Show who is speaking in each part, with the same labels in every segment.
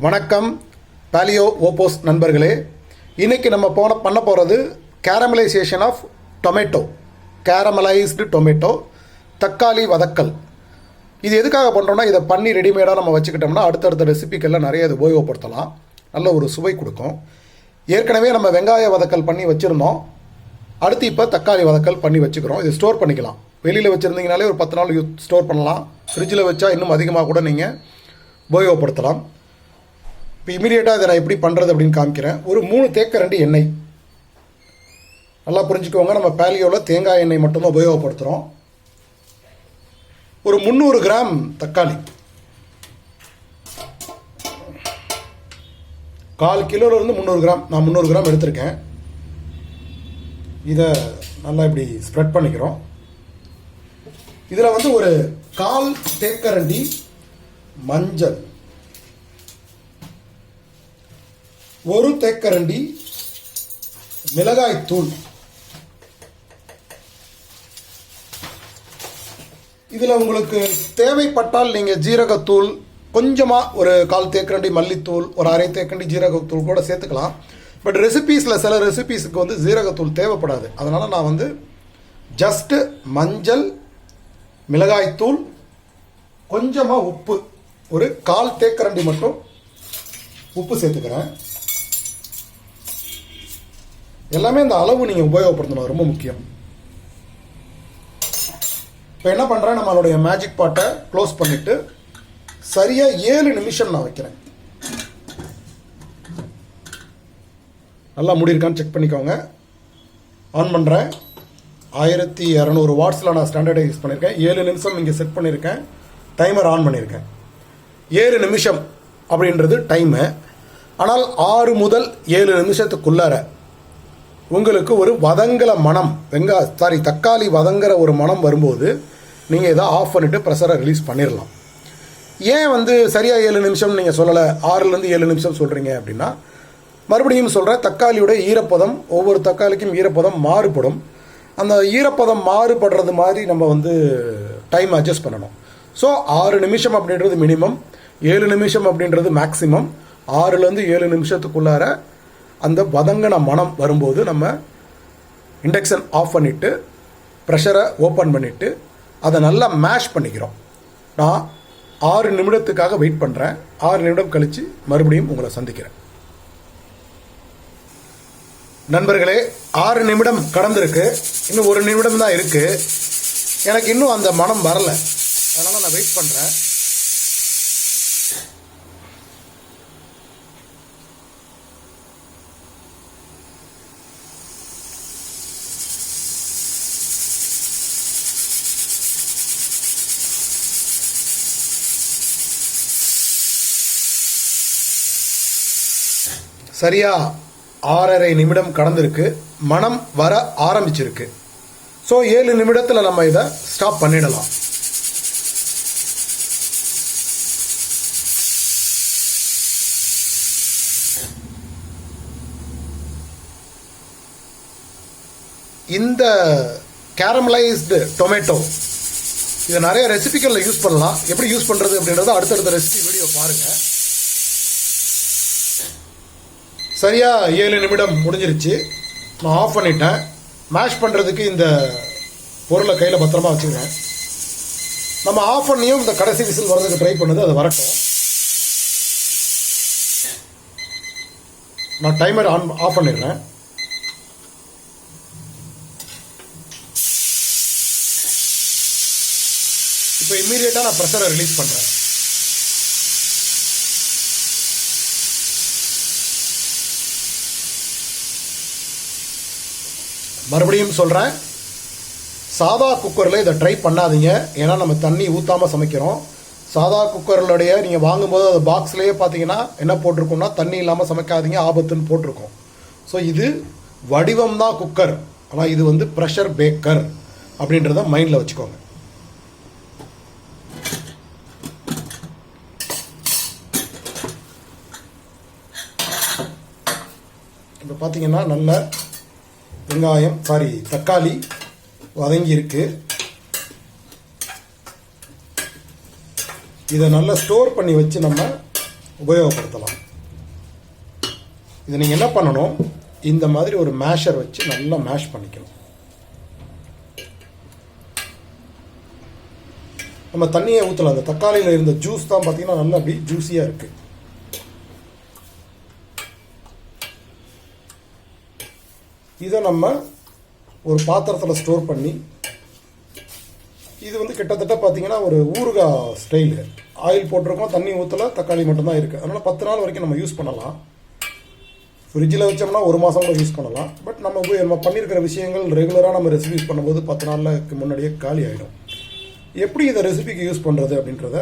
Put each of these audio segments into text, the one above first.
Speaker 1: வணக்கம் பாலியோ ஓபோஸ் நண்பர்களே. இன்றைக்கி நம்ம பண்ண போகிறது caramelisation of tomato, caramelised tomato, தக்காளி வதக்கல். இது எதுக்காக பண்ணுறோன்னா, இதை பண்ணி ரெடிமேடாக நம்ம வச்சுக்கிட்டோம்னா அடுத்தடுத்த ரெசிபிக்கெல்லாம் நிறைய இது உபயோகப்படுத்தலாம், நல்ல ஒரு சுவை கொடுக்கும். ஏற்கனவே நம்ம வெங்காய வதக்கல் பண்ணி வச்சுருந்தோம், அடுத்து இப்போ தக்காளி வதக்கல் பண்ணி வச்சுக்கிறோம். இது ஸ்டோர் பண்ணிக்கலாம். வெளியில் வச்சுருந்தீங்கனாலே ஒரு 10 நாள் ஸ்டோர் பண்ணலாம். ஃப்ரிட்ஜில் வச்சா இன்னும் அதிகமாக கூட நீங்கள் உபயோகப்படுத்தலாம். இப்போ இமீடியட்டாக இதை நான் எப்படி பண்ணுறது அப்படின்னு காமிக்கிறேன். ஒரு 3 தேக்கரண்டி எண்ணெய். நல்லா புரிஞ்சுக்கோங்க, நம்ம பாலியோவில் தேங்காய் எண்ணெய் மட்டும்தான் உபயோகப்படுத்துகிறோம். ஒரு 300 கிராம் தக்காளி, 1/4 கிலோலேருந்து 300 கிராம், நான் 300 கிராம் எடுத்திருக்கேன். இதை நல்லா இப்படி ஸ்ப்ரெட் பண்ணிக்கிறோம். இதில் ஒரு 1/4 தேக்கரண்டி மஞ்சள், 1 தேக்கரண்டி மிளகாய் தூள். இதில் உங்களுக்கு தேவைப்பட்டால் நீங்கள் ஜீரகத்தூள் கொஞ்சமாக ஒரு 1/4 தேக்கரண்டி மல்லித்தூள், ஒரு 1/2 தேக்கரண்டி ஜீரகத்தூள் கூட சேர்த்துக்கலாம். பட் ரெசிபீஸில் சில ரெசிபீஸுக்கு ஜீரகத்தூள் தேவைப்படாது. அதனால் நான் ஜஸ்ட்டு மஞ்சள், மிளகாய்த்தூள், கொஞ்சமாக உப்பு, ஒரு 1/4 தேக்கரண்டி மட்டும் உப்பு சேர்த்துக்கிறேன். எல்லாமே இந்த அளவு நீங்கள் உபயோகப்படுத்தணும், ரொம்ப முக்கியம். இப்போ என்ன பண்ணுறேன், நம்மளுடைய மேஜிக் பாட்டை க்ளோஸ் பண்ணிவிட்டு சரியாக 7 நிமிஷம் நான் வைக்கிறேன். நல்லா முடியிருக்கான்னு செக் பண்ணிக்கோங்க. ஆன் பண்ணுறேன். 1200 வாட்ஸில் நான் ஸ்டாண்டர்டை யூஸ் பண்ணியிருக்கேன். 7 நிமிஷம் இங்கே செட் பண்ணியிருக்கேன். டைமர் ஆன் பண்ணியிருக்கேன். 7 நிமிஷம் அப்படின்றது டைமு. ஆனால் 6 முதல் 7 நிமிஷத்துக்குள்ளார உங்களுக்கு ஒரு வதங்கல மனம், தக்காளி வதங்குற ஒரு மனம் வரும்போது நீங்கள் இதை ஆஃப் பண்ணிவிட்டு ப்ரெஷரை ரிலீஸ் பண்ணிடலாம். ஏன் சரியாக 7 நிமிஷம் நீங்கள் சொல்லலை, 6லேருந்து 7 நிமிஷம் சொல்கிறீங்க அப்படின்னா, மறுபடியும் சொல்கிறேன், தக்காளியோட ஈரப்பதம், ஒவ்வொரு தக்காளிக்கும் ஈரப்பதம் மாறுபடும். அந்த ஈரப்பதம் மாறுபடுறது மாதிரி நம்ம டைம் அட்ஜஸ்ட் பண்ணணும். ஸோ 6 நிமிஷம் அப்படின்றது மினிமம், 7 நிமிஷம் அப்படின்றது மேக்ஸிமம். 6லேருந்து 7 நிமிஷத்துக்குள்ளார அந்த வதங்கின மனம் வரும்போது நம்ம இண்டக்ஷன் ஆஃப் பண்ணிவிட்டு ப்ரெஷரை ஓப்பன் பண்ணிவிட்டு அதை நல்லா மேஷ் பண்ணிக்கிறோம். நான் 6 நிமிடத்துக்காக வெயிட் பண்ணுறேன். 6 நிமிடம் கழித்து மறுபடியும் உங்களை சந்திக்கிறேன். நண்பர்களே, 6 நிமிடம் கடந்திருக்கு. இன்னும் 1 நிமிடம் தான் இருக்குது. எனக்கு இன்னும் அந்த மனம் வரலை, அதனால் நான் வெயிட் பண்ணுறேன். சரியா 6.5 நிமிடம் கடந்திருக்கு. மனம் வர ஆரம்பிச்சிருக்கு. ஸோ 7 நிமிடத்தில் நம்ம இதை ஸ்டாப் பண்ணிடலாம். இந்த கேரமலைஸ்டு டொமேட்டோ இதை நிறைய ரெசிபிகளில் யூஸ் பண்ணலாம். எப்படி யூஸ் பண்ணுறது அப்படின்றத அடுத்தடுத்த ரெசிபி வீடியோ பாருங்கள். சரியாக 7 நிமிடம் முடிஞ்சிருச்சு. நான் ஆஃப் பண்ணிட்டேன். மேஷ் பண்ணுறதுக்கு இந்த பொருளை கையில் பத்திரமா வச்சுக்கிறேன். நம்ம ஆஃப் பண்ணியும் இந்த கடைசி விசில் வர்றதுக்கு ட்ரை பண்ணுது, அது வரட்டும். நான் டைமர் ஆஃப் பண்ணிடுறேன். இப்போ இம்மீடியட்டாக நான் ப்ரெஷரை ரிலீஸ் பண்ணுறேன். மறுபடியும் சொல்கிறேன், சாதா குக்கரில் இதை ட்ரை பண்ணாதீங்க. ஏன்னா நம்ம தண்ணி ஊற்றாமல் சமைக்கிறோம். சாதா குக்கர்களுடைய நீங்கள் வாங்கும்போது அது பாக்ஸ்லேயே பார்த்தீங்கன்னா என்ன போட்டிருக்கோம்னா, தண்ணி இல்லாமல் சமைக்காதீங்க, ஆபத்துன்னு போட்டிருக்கோம். ஸோ இது வடிவம் தான் குக்கர், ஆனால் இது ப்ரெஷர் பேக்கர் அப்படின்றத மைண்டில் வச்சுக்கோங்க. இப்போ பார்த்தீங்கன்னா நல்ல வெங்காயம் தக்காளி வதங்கி இருக்கு. இதை நல்லா ஸ்டோர் பண்ணி வச்சு நம்ம உபயோகப்படுத்தலாம். இதை நீங்கள் என்ன பண்ணணும், இந்த மாதிரி ஒரு மேஷர் வச்சு நல்லா மேஷ் பண்ணிக்கணும். நம்ம தண்ணியை ஊற்றலாம். அந்த தக்காளியில் இருந்த ஜூஸ் தான் பார்த்தீங்கன்னா நல்லா அப்படி ஜூஸியாக இருக்குது. இதை நம்ம ஒரு பாத்திரத்தில் ஸ்டோர் பண்ணி, இது வந்து கிட்டத்தட்ட பார்த்தீங்கன்னா ஒரு ஊறுகாய் ஸ்டைலு. ஆயில் போட்டிருக்கோம், தண்ணி ஊற்றல, தக்காளி மட்டும்தான் இருக்குது. அதனால் 10 நாள் வரைக்கும் நம்ம யூஸ் பண்ணலாம். ஃப்ரிட்ஜில் வச்சோம்னா 1 மாதம் கூட யூஸ் பண்ணலாம். பட் நம்ம பண்ணியிருக்கிற விஷயங்கள் ரெகுலராக நம்ம ரெசிபிஸ் பண்ணும்போது 10 நாளுக்கு முன்னாடியே காலி ஆகிடும். எப்படி இந்த ரெசிபிக்கு யூஸ் பண்ணுறது அப்படின்றத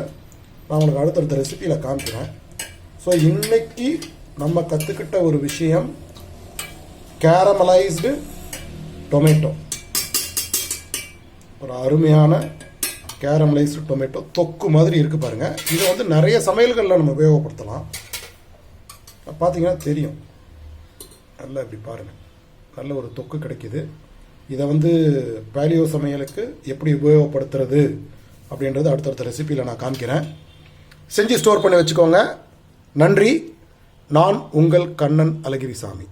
Speaker 1: நான் உங்களுக்கு அடுத்தடுத்த ரெசிபியில் காமிக்கிறேன். ஸோ இன்னைக்கு நம்ம கற்றுக்கிட்ட ஒரு விஷயம் கேரமலைஸ்டு டொமேட்டோ. ஒரு அருமையான கேரமலைஸ்டு டொமேட்டோ தொக்கு மாதிரி இருக்குது பாருங்கள். இதை வந்து நிறைய சமையல்களில் நம்ம உபயோகப்படுத்தலாம். பார்த்தீங்கன்னா தெரியும், நல்லா இப்படி பாருங்கள், நல்ல ஒரு தொக்கு கிடைக்கிது. இதை வந்து பேலியோ சமையலுக்கு எப்படி உபயோகப்படுத்துறது அப்படின்றது அடுத்தடுத்த ரெசிபியில் நான் காமிக்கிறேன். செஞ்சு ஸ்டோர் பண்ணி வச்சுக்கோங்க. நன்றி. நான் உங்கள் கண்ணன் அழகிரிசாமி.